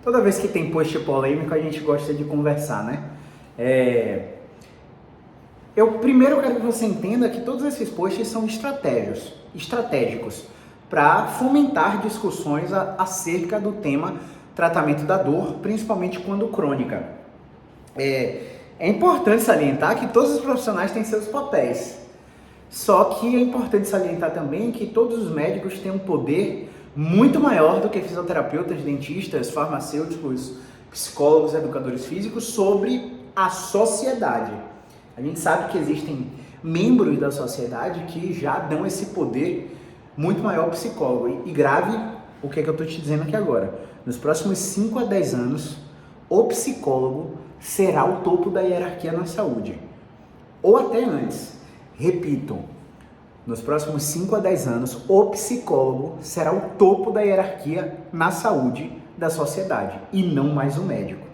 Toda vez que tem post polêmico, a gente gosta de conversar, né? Eu primeiro quero que você entenda que todos esses posts são estratégicos para fomentar discussões acerca do tema tratamento da dor, principalmente quando crônica. É importante salientar que todos os profissionais têm seus papéis, só que é importante salientar também que todos os médicos têm um poder muito maior do que fisioterapeutas, dentistas, farmacêuticos, psicólogos, educadores físicos sobre a sociedade. A gente sabe que existem membros da sociedade que já dão esse poder muito maior ao psicólogo. E grave o que é que eu estou te dizendo aqui agora. Nos próximos 5 a 10 anos, o psicólogo será o topo da hierarquia na saúde. Ou até antes. Repito, nos próximos 5 a 10 anos, o psicólogo será o topo da hierarquia na saúde da sociedade e não mais o médico.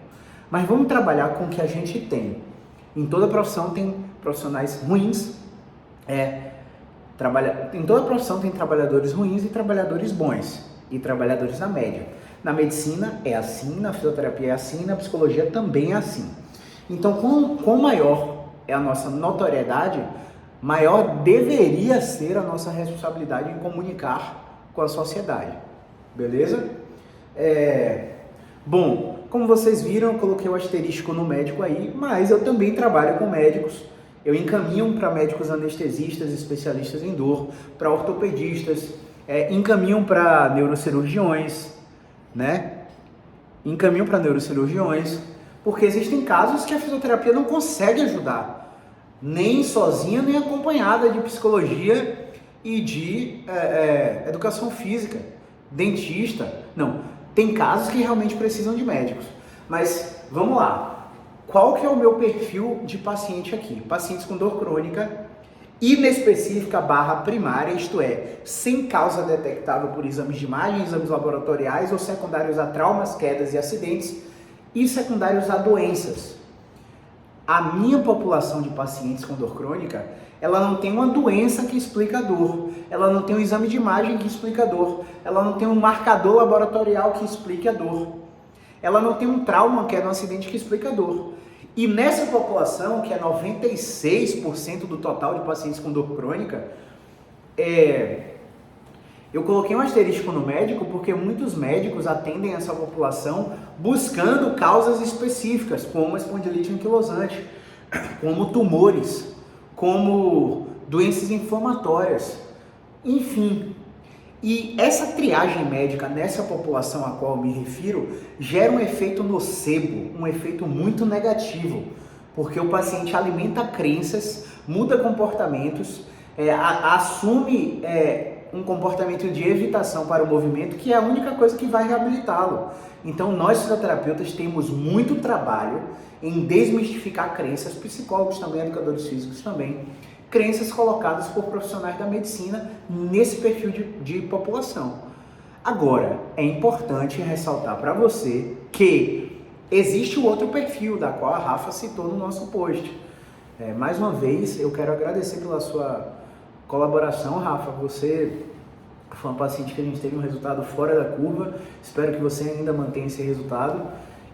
Mas vamos trabalhar com o que a gente tem. Em toda profissão tem profissionais ruins, em toda profissão tem trabalhadores ruins e trabalhadores bons, e trabalhadores na média. Na medicina é assim, na fisioterapia é assim, na psicologia também é assim. Então, quanto maior é a nossa notoriedade, maior deveria ser a nossa responsabilidade em comunicar com a sociedade. Beleza? Bom, como vocês viram, eu coloquei o asterisco no médico aí, mas eu também trabalho com médicos. Eu encaminho para médicos anestesistas, especialistas em dor, para ortopedistas, encaminho para neurocirurgiões, né? Encaminho para neurocirurgiões, porque existem casos que a fisioterapia não consegue ajudar, nem sozinha, nem acompanhada de psicologia e de educação física, dentista. Não, tem casos que realmente precisam de médicos. Mas vamos lá, qual que é o meu perfil de paciente aqui? Pacientes com dor crônica inespecífica / primária, isto é, sem causa detectável por exames de imagem, exames laboratoriais ou secundários a traumas, quedas e acidentes e secundários a doenças. A minha população de pacientes com dor crônica, ela não tem uma doença que explica a dor, ela não tem um exame de imagem que explica a dor, ela não tem um marcador laboratorial que explique a dor, ela não tem um trauma, que é um acidente, que explica a dor. E nessa população, que é 96% do total de pacientes com dor crônica, eu coloquei um asterisco no médico porque muitos médicos atendem essa população buscando causas específicas, como espondilite anquilosante, como tumores, como doenças inflamatórias, enfim. E essa triagem médica nessa população a qual eu me refiro gera um efeito nocebo, um efeito muito negativo, porque o paciente alimenta crenças, muda comportamentos, assume um comportamento de evitação para o movimento, que é a única coisa que vai reabilitá-lo. Então nós fisioterapeutas temos muito trabalho em desmistificar crenças, psicólogos também, educadores físicos também, crenças colocadas por profissionais da medicina nesse perfil de população. Agora, é importante ressaltar para você que existe o outro perfil, da qual a Rafa citou no nosso post. Mais uma vez, eu quero agradecer pela sua colaboração, Rafa. Você foi uma paciente que a gente teve um resultado fora da curva. Espero que você ainda mantenha esse resultado.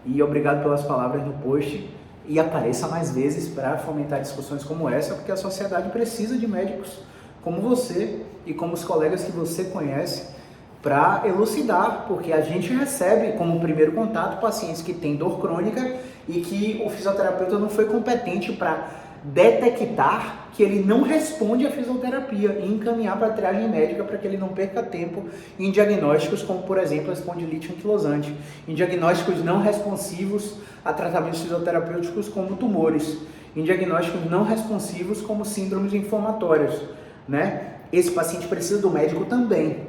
E obrigado pelas palavras no post. E apareça mais vezes para fomentar discussões como essa, porque a sociedade precisa de médicos como você e como os colegas que você conhece para elucidar, porque a gente recebe como primeiro contato pacientes que têm dor crônica e que o fisioterapeuta não foi competente para detectar que ele não responde à fisioterapia e encaminhar para a triagem médica para que ele não perca tempo em diagnósticos como, por exemplo, a espondilite anquilosante, em diagnósticos não responsivos a tratamentos fisioterapêuticos como tumores, em diagnósticos não responsivos como síndromes inflamatórias, né? Esse paciente precisa do médico também.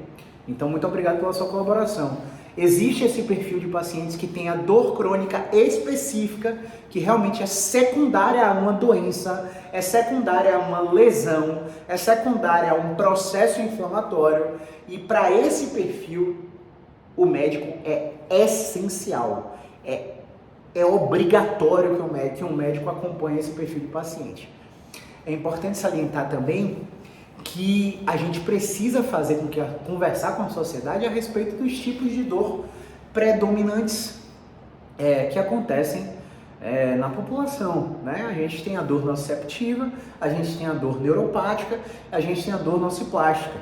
Então, muito obrigado pela sua colaboração. Existe esse perfil de pacientes que tem a dor crônica específica, que realmente é secundária a uma doença, é secundária a uma lesão, é secundária a um processo inflamatório, e para esse perfil, o médico é essencial, é obrigatório que um médico acompanhe esse perfil de paciente. É importante salientar também que a gente precisa conversar com a sociedade a respeito dos tipos de dor predominantes, que acontecem na população, né? A gente tem a dor nociceptiva, a gente tem a dor neuropática, a gente tem a dor nociplástica.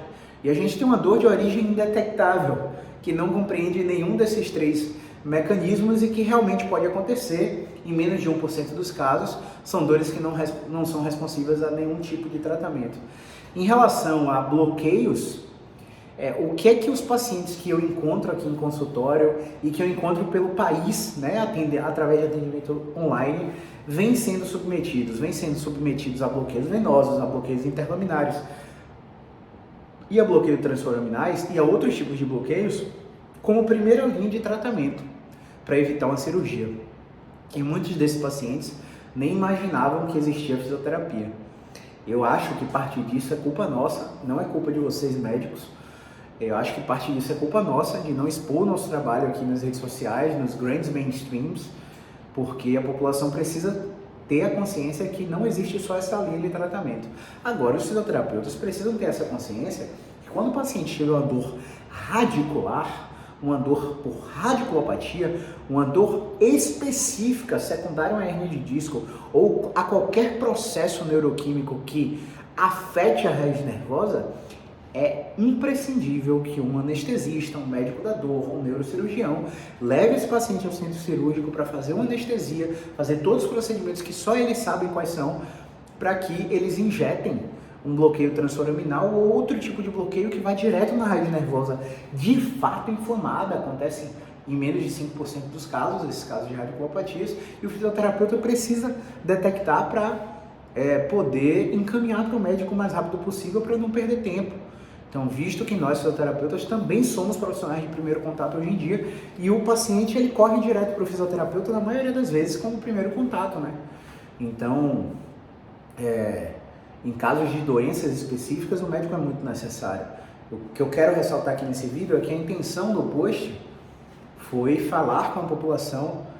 E a gente tem uma dor de origem indetectável, que não compreende nenhum desses três mecanismos e que realmente pode acontecer em menos de 1% dos casos. São dores que não são responsivas a nenhum tipo de tratamento. Em relação a bloqueios, o que é que os pacientes que eu encontro aqui em consultório e que eu encontro pelo país, né, através de atendimento online, vêm sendo submetidos? Vêm sendo submetidos a bloqueios venosos, a bloqueios interlaminares e a bloqueios transforaminais e a outros tipos de bloqueios como primeira linha de tratamento para evitar uma cirurgia. E muitos desses pacientes nem imaginavam que existia fisioterapia. Eu acho que parte disso é culpa nossa, não é culpa de vocês médicos. Eu acho que parte disso é culpa nossa de não expor o nosso trabalho aqui nas redes sociais, nos grandes mainstreams, porque a população precisa ter a consciência que não existe só essa linha de tratamento. Agora, os fisioterapeutas precisam ter essa consciência que quando o paciente tiver uma dor radicular, uma dor por radiculopatia, uma dor específica secundária a uma hérnia de disco ou a qualquer processo neuroquímico que afete a rede nervosa, é imprescindível que um anestesista, um médico da dor, um neurocirurgião leve esse paciente ao centro cirúrgico para fazer uma anestesia, fazer todos os procedimentos que só eles sabem quais são, para que eles injetem um bloqueio transforaminal ou outro tipo de bloqueio que vai direto na raiz nervosa de fato inflamada. Acontece em menos de 5% dos casos, esses casos de radiculopatias, e o fisioterapeuta precisa detectar para poder encaminhar para o médico o mais rápido possível para não perder tempo. Então, visto que nós fisioterapeutas também somos profissionais de primeiro contato hoje em dia, e o paciente ele corre direto para o fisioterapeuta na maioria das vezes como primeiro contato, né? Então, em casos de doenças específicas, o médico é muito necessário. O que eu quero ressaltar aqui nesse vídeo é que a intenção do post foi falar com a população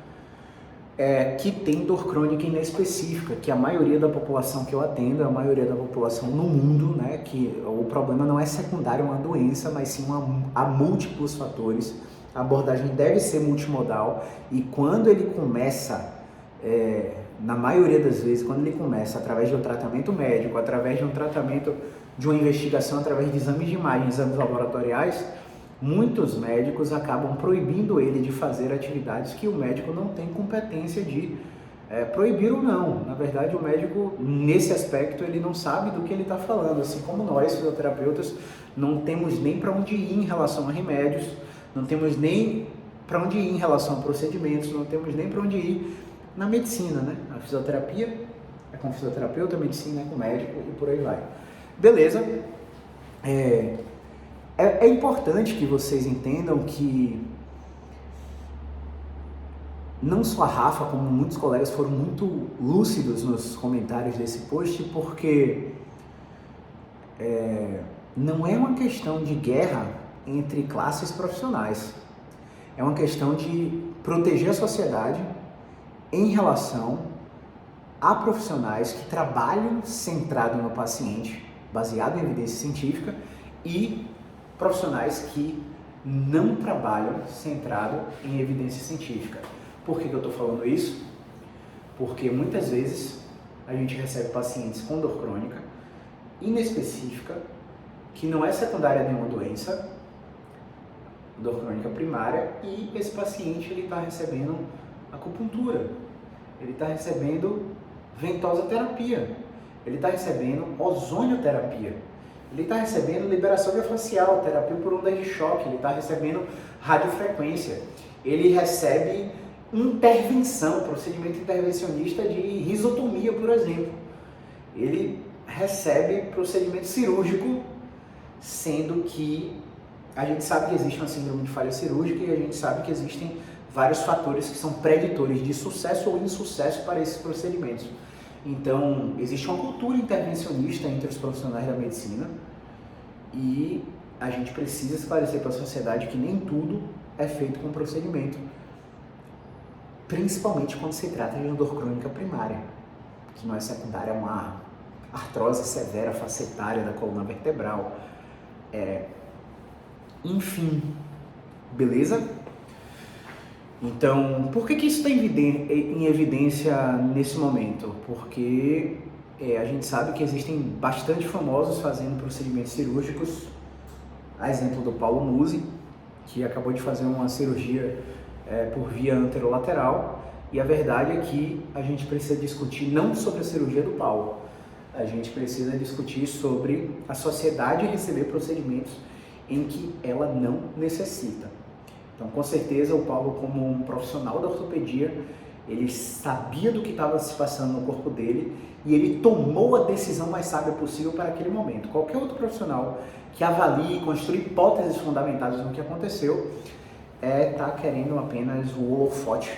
que tem dor crônica inespecífica, que a maioria da população que eu atendo, a maioria da população no mundo, né, que o problema não é secundário a uma doença, mas sim a múltiplos fatores. A abordagem deve ser multimodal e quando ele começa, na maioria das vezes, quando ele começa através de um tratamento médico, através de um tratamento de uma investigação, através de exames de imagem, exames laboratoriais, muitos médicos acabam proibindo ele de fazer atividades que o médico não tem competência de proibir ou não. Na verdade, o médico, nesse aspecto, ele não sabe do que ele está falando, assim como nós, fisioterapeutas, não temos nem para onde ir em relação a remédios, não temos nem para onde ir em relação a procedimentos, não temos nem para onde ir na medicina, né? A fisioterapia é com o fisioterapeuta, a medicina é com o médico e por aí vai. Beleza? É importante que vocês entendam que não só a Rafa, como muitos colegas foram muito lúcidos nos comentários desse post, porque não é uma questão de guerra entre classes profissionais, é uma questão de proteger a sociedade em relação a profissionais que trabalham centrado no paciente, baseado em evidência científica, e profissionais que não trabalham centrado em evidência científica. Por que eu estou falando isso? Porque muitas vezes a gente recebe pacientes com dor crônica inespecífica, que não é secundária a nenhuma doença, dor crônica primária, e esse paciente está recebendo acupuntura, ele está recebendo ventosa terapia, ele está recebendo ozonioterapia, ele está recebendo liberação miofascial, terapia por ondas de choque, ele está recebendo radiofrequência, ele recebe intervenção, procedimento intervencionista de risotomia, por exemplo. Ele recebe procedimento cirúrgico, sendo que a gente sabe que existe uma síndrome de falha cirúrgica e a gente sabe que existem vários fatores que são preditores de sucesso ou insucesso para esses procedimentos. Então, existe uma cultura intervencionista entre os profissionais da medicina e a gente precisa esclarecer para a sociedade que nem tudo é feito com procedimento, principalmente quando se trata de uma dor crônica primária, que não é secundária, é uma artrose severa facetária da coluna vertebral. Enfim, beleza? Então, por que isso está em evidência nesse momento? Porque a gente sabe que existem bastante famosos fazendo procedimentos cirúrgicos, a exemplo do Paulo Musi, que acabou de fazer uma cirurgia por via anterolateral, e a verdade é que a gente precisa discutir não sobre a cirurgia do Paulo, a gente precisa discutir sobre a sociedade receber procedimentos em que ela não necessita. Então, com certeza, o Paulo, como um profissional da ortopedia, ele sabia do que estava se passando no corpo dele e ele tomou a decisão mais sábia possível para aquele momento. Qualquer outro profissional que avalie e construa hipóteses fundamentadas no que aconteceu tá querendo apenas o holofote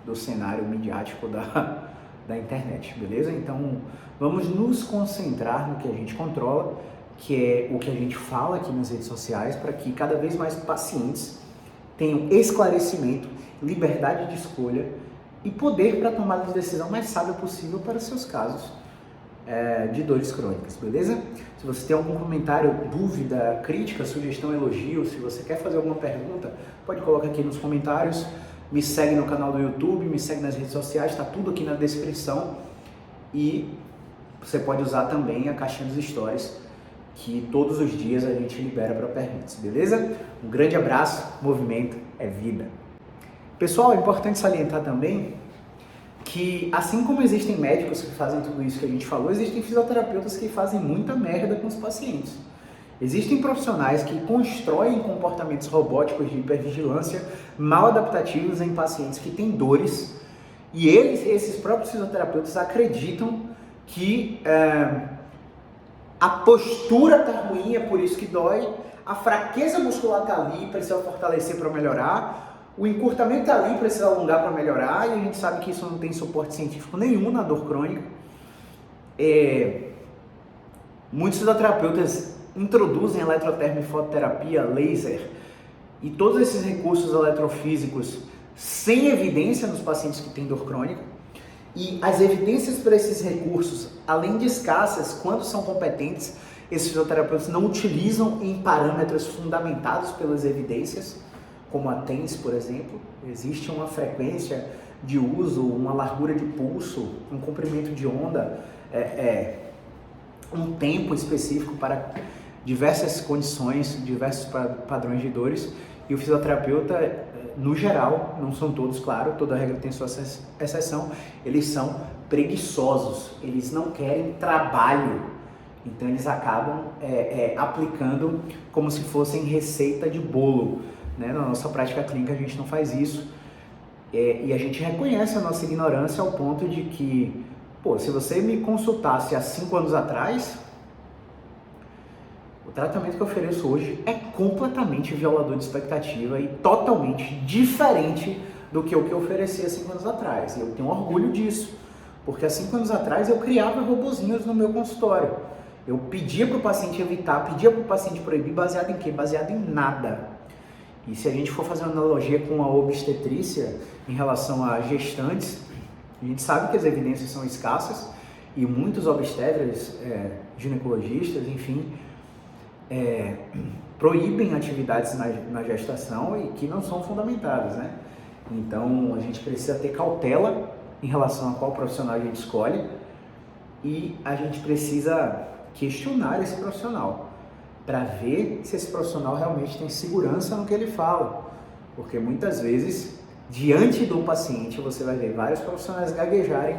do cenário midiático da internet, beleza? Então, vamos nos concentrar no que a gente controla, que é o que a gente fala aqui nas redes sociais, para que cada vez mais pacientes tenham esclarecimento, liberdade de escolha e poder para tomar a decisão mais sábia possível para seus casos de dores crônicas, beleza? Se você tem algum comentário, dúvida, crítica, sugestão, elogio, se você quer fazer alguma pergunta, pode colocar aqui nos comentários. Me segue no canal do YouTube, me segue nas redes sociais, está tudo aqui na descrição. E você pode usar também a caixinha dos stories, que todos os dias a gente libera para perguntas, beleza? Um grande abraço, movimento é vida. Pessoal, é importante salientar também que, assim como existem médicos que fazem tudo isso que a gente falou, existem fisioterapeutas que fazem muita merda com os pacientes. Existem profissionais que constroem comportamentos robóticos de hipervigilância mal adaptativos em pacientes que têm dores, e esses próprios fisioterapeutas acreditam que a postura tá ruim, é por isso que dói, a fraqueza muscular tá ali, precisa fortalecer para melhorar, o encurtamento tá ali, precisa alongar para melhorar, e a gente sabe que isso não tem suporte científico nenhum na dor crônica. Muitos fisioterapeutas introduzem eletrotermo e fototerapia, laser e todos esses recursos eletrofísicos sem evidência nos pacientes que têm dor crônica. E as evidências para esses recursos, além de escassas, quando são competentes, esses fisioterapeutas não utilizam em parâmetros fundamentados pelas evidências, como a TENS, por exemplo. Existe uma frequência de uso, uma largura de pulso, um comprimento de onda, um tempo específico para diversas condições, diversos padrões de dores, e o fisioterapeuta, no geral, não são todos, claro, toda regra tem sua exceção, eles são preguiçosos, eles não querem trabalho, então eles acabam aplicando como se fossem receita de bolo, né? Na nossa prática clínica a gente não faz isso, e a gente reconhece a nossa ignorância ao ponto de que, se você me consultasse há 5 anos atrás, o tratamento que eu ofereço hoje é completamente violador de expectativa e totalmente diferente do que eu oferecia 5 anos atrás. E eu tenho orgulho disso, porque há 5 anos atrás eu criava robozinhos no meu consultório. Eu pedia para o paciente evitar, pedia para o paciente proibir, baseado em quê? Baseado em nada. E se a gente for fazer uma analogia com a obstetrícia em relação a gestantes, a gente sabe que as evidências são escassas e muitos obstetras, ginecologistas, enfim, proíbem atividades na gestação e que não são fundamentadas, né? Então a gente precisa ter cautela em relação a qual profissional a gente escolhe e a gente precisa questionar esse profissional para ver se esse profissional realmente tem segurança no que ele fala, porque muitas vezes diante do paciente você vai ver vários profissionais gaguejarem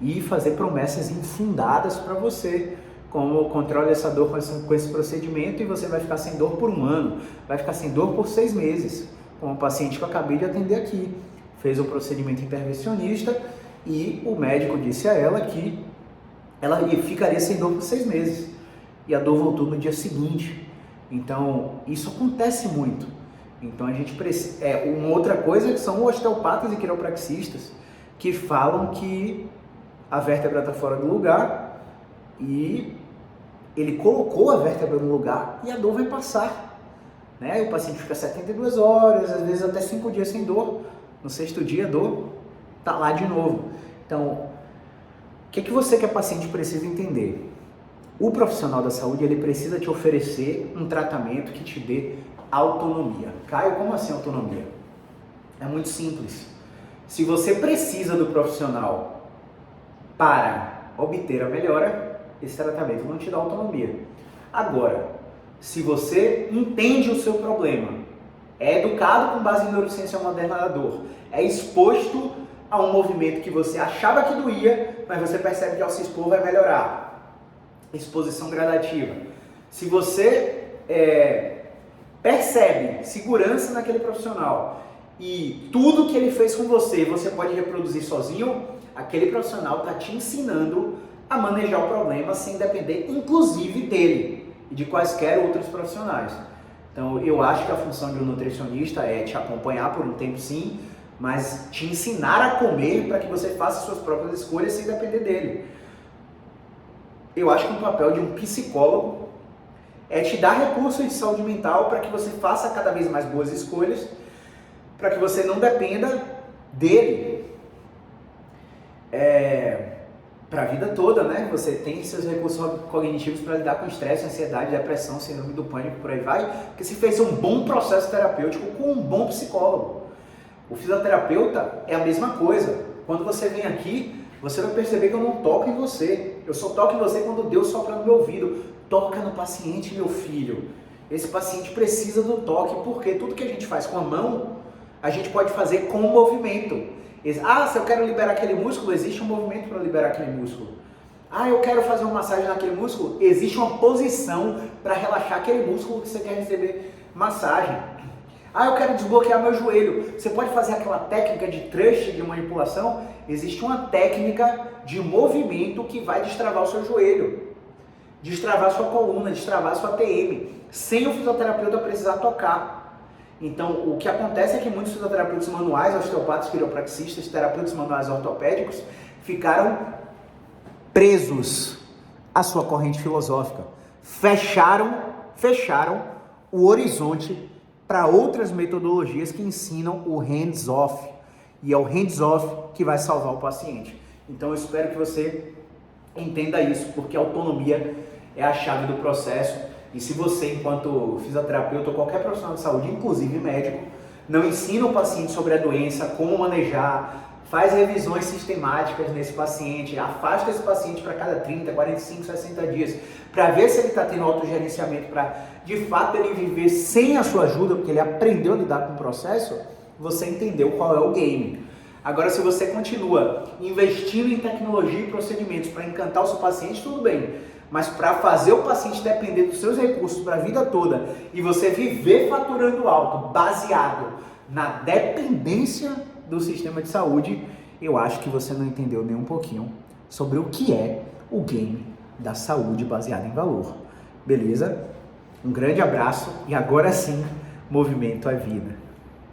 e fazer promessas infundadas para você, como controle essa dor com esse procedimento e você vai ficar sem dor por 1 ano, vai ficar sem dor por 6 meses, como o paciente que eu acabei de atender aqui, fez um procedimento intervencionista e o médico disse a ela que ela ficaria sem dor por 6 meses e a dor voltou no dia seguinte. Então isso acontece muito. Então a gente precisa, uma outra coisa que são osteopatas e quiropraxistas que falam que a vértebra está fora do lugar e ele colocou a vértebra no lugar e a dor vai passar, né? O paciente fica 72 horas, às vezes até 5 dias sem dor, no 6º dia a dor está lá de novo. Então, o que você que é paciente precisa entender? O profissional da saúde, ele precisa te oferecer um tratamento que te dê autonomia. Caio, como assim autonomia? É muito simples. Se você precisa do profissional para obter a melhora, esse tratamento não te dá autonomia. Agora, se você entende o seu problema, é educado com base em neurociência moderna da dor, é exposto a um movimento que você achava que doía, mas você percebe que ao se expor vai melhorar. Exposição gradativa. Se você percebe segurança naquele profissional e tudo que ele fez com você pode reproduzir sozinho, aquele profissional está te ensinando a manejar o problema sem depender inclusive dele e de quaisquer outros profissionais. Então eu acho que a função de um nutricionista é te acompanhar por um tempo sim, mas te ensinar a comer para que você faça suas próprias escolhas sem depender dele. Eu acho que o papel de um psicólogo é te dar recursos de saúde mental para que você faça cada vez mais boas escolhas, para que você não dependa dele para a vida toda, né? Você tem seus recursos cognitivos para lidar com estresse, ansiedade, depressão, síndrome do pânico, por aí vai, porque você fez um bom processo terapêutico com um bom psicólogo. O fisioterapeuta é a mesma coisa. Quando você vem aqui, você vai perceber que eu não toco em você. Eu só toco em você quando Deus sopra no meu ouvido. Toca no paciente, meu filho. Esse paciente precisa do toque, porque tudo que a gente faz com a mão, a gente pode fazer com o movimento. Se eu quero liberar aquele músculo, existe um movimento para liberar aquele músculo. Eu quero fazer uma massagem naquele músculo, existe uma posição para relaxar aquele músculo que você quer receber massagem. Eu quero desbloquear meu joelho. Você pode fazer aquela técnica de thrust, de manipulação. Existe uma técnica de movimento que vai destravar o seu joelho, destravar sua coluna, destravar sua TM, sem o fisioterapeuta precisar tocar. Então, o que acontece é que muitos fisioterapeutas manuais, osteopatas, quiropraxistas, terapeutas manuais ortopédicos ficaram presos à sua corrente filosófica. Fecharam o horizonte para outras metodologias que ensinam o hands-off. E é o hands-off que vai salvar o paciente. Então eu espero que você entenda isso, porque a autonomia é a chave do processo. E se você, enquanto fisioterapeuta ou qualquer profissional de saúde, inclusive médico, não ensina o paciente sobre a doença, como manejar, faz revisões sistemáticas nesse paciente, afasta esse paciente para cada 30, 45, 60 dias, para ver se ele está tendo autogerenciamento, para de fato ele viver sem a sua ajuda, porque ele aprendeu a lidar com o processo, você entendeu qual é o game. Agora, se você continua investindo em tecnologia e procedimentos para encantar o seu paciente, tudo bem. Mas para fazer o paciente depender dos seus recursos para a vida toda e você viver faturando alto, baseado na dependência do sistema de saúde, eu acho que você não entendeu nem um pouquinho sobre o que é o game da saúde baseada em valor. Beleza? Um grande abraço e agora sim, movimento é vida.